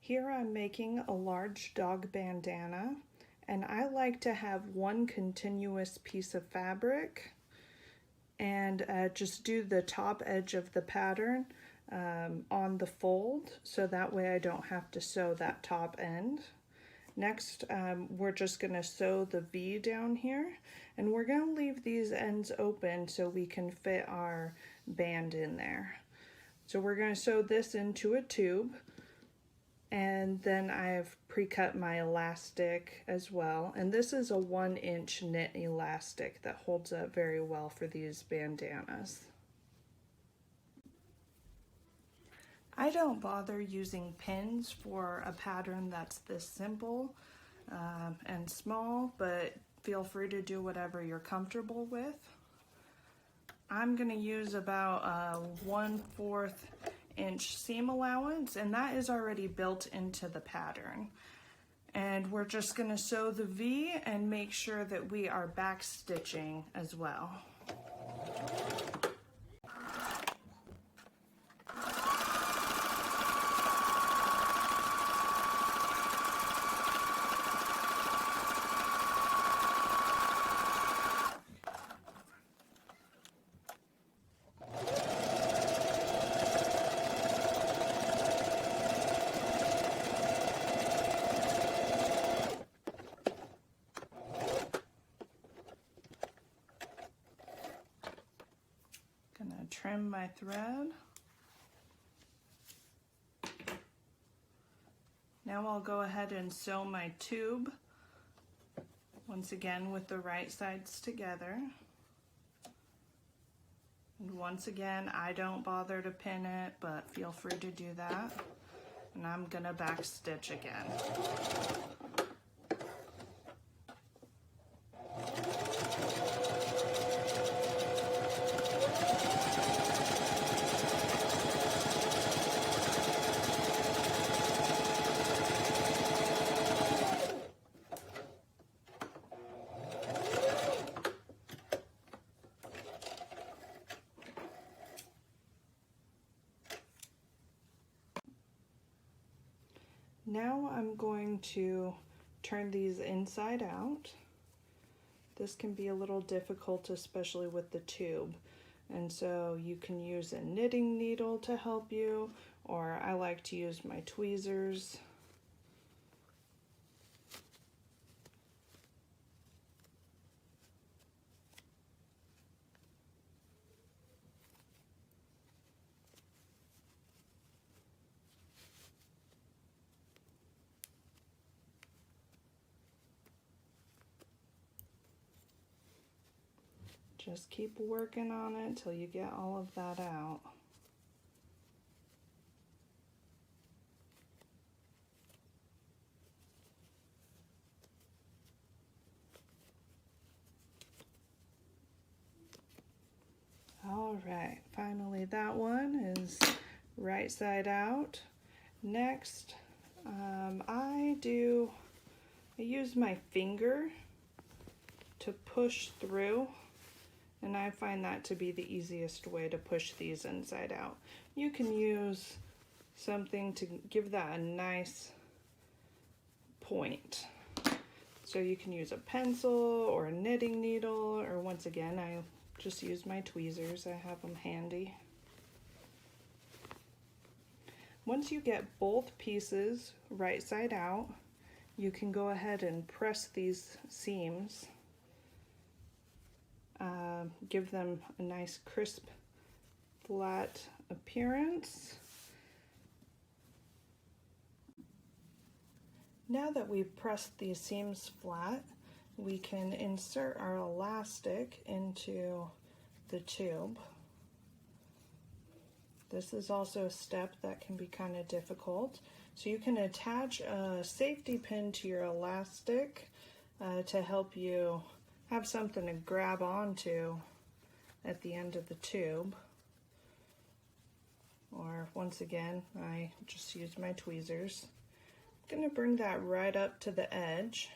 Here I'm making a large dog bandana, and I like to have one continuous piece of fabric and just do the top edge of the pattern on the fold, so that way I don't have to sew that top end. Next, we're just going to sew the V down here, and we're going to leave these ends open so we can fit our band in there. So we're going to sew this into a tube, and then I've pre-cut my elastic as well, and this is a 1-inch knit elastic that holds up very well for these bandanas. I don't bother using pins for a pattern that's this simple and small, but feel free to do whatever you're comfortable with. I'm going to use about a 1/4 inch seam allowance, and that is already built into the pattern. And we're just going to sew the V and make sure that we are back stitching as well. Gonna trim my thread. Now I'll go ahead and sew my tube, once again with the right sides together. And once again, I don't bother to pin it, but feel free to do that. And I'm gonna back stitch again. Now I'm going to turn these inside out. This can be a little difficult, especially with the tube. And so you can use a knitting needle to help you, or I like to use my tweezers. Just keep working on it till you get all of that out. All right, finally that one is right side out. Next, I use my finger to push through, and I find that to be the easiest way to push these inside out. You can use something to give that a nice point. So you can use a pencil or a knitting needle, or once again, I just use my tweezers. I have them handy. Once you get both pieces right side out, you can go ahead and press these seams. Give them a nice crisp, flat appearance. Now that we've pressed these seams flat, we can insert our elastic into the tube. This is also a step that can be kind of difficult. So you can attach a safety pin to your elastic to help you have something to grab onto at the end of the tube. Or once again, I just use my tweezers. I'm going to bring that right up to the edge.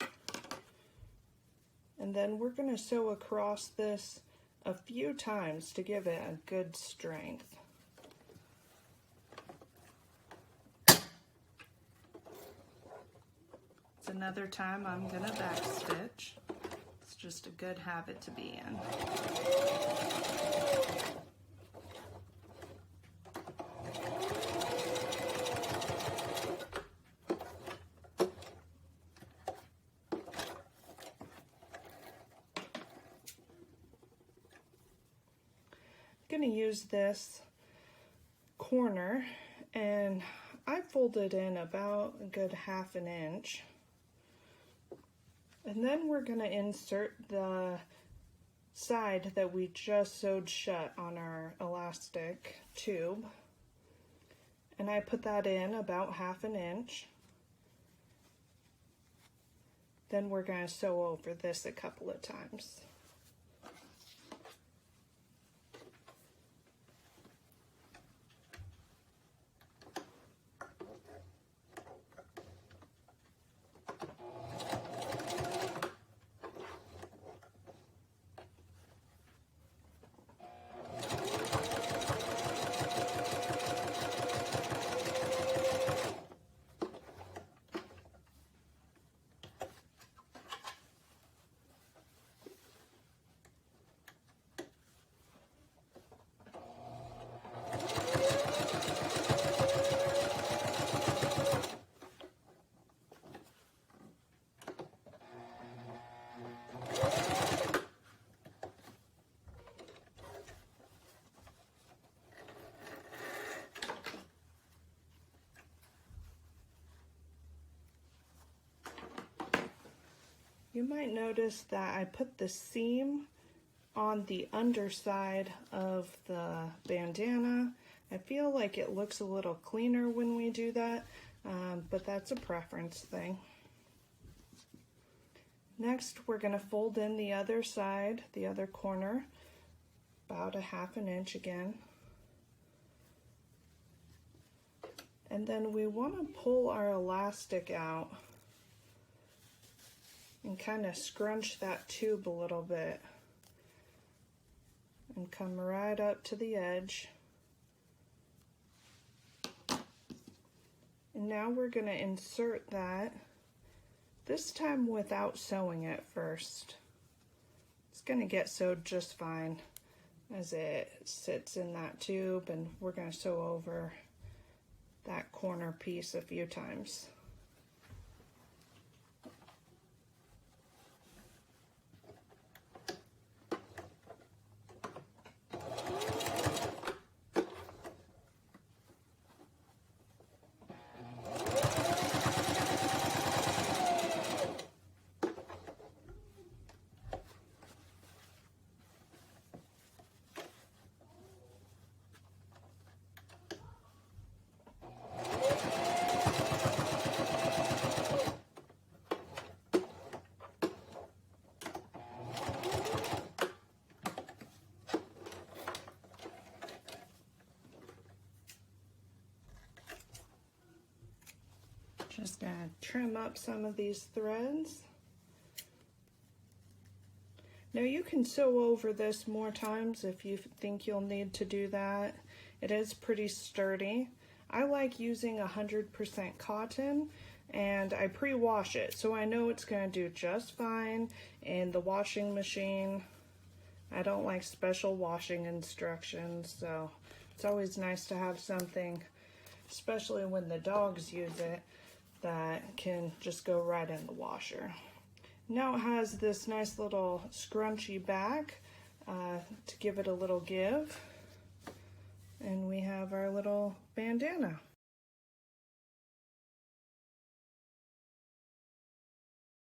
And then we're going to sew across this a few times to give it a good strength. another time I'm gonna backstitch. It's just a good habit to be in. I'm going to use this corner, and I folded in about a good 1/2 inch, and then we're going to insert the side that we just sewed shut on our elastic tube, and I put that in about 1/2 inch. Then we're going to sew over this a couple of times. You might notice that I put the seam on the underside of the bandana. I feel like it looks a little cleaner when we do that, but that's a preference thing. Next, we're going to fold in the other side, the other corner, about a 1/2 inch again. And then we want to pull our elastic out and kind of scrunch that tube a little bit and come right up to the edge. And now we're going to insert that, this time without sewing it first. It's going to get sewed just fine as it sits in that tube, and we're going to sew over that corner piece a few times. Just gonna trim up some of these threads. Now you can sew over this more times if you think you'll need to do that. It is pretty sturdy. I like using 100% cotton, and I pre-wash it, so I know it's gonna do just fine in the washing machine. I don't like special washing instructions, so it's always nice to have something, especially when the dogs use it, that can just go right in the washer. Now it has this nice little scrunchy back to give it a little give, and we have our little bandana.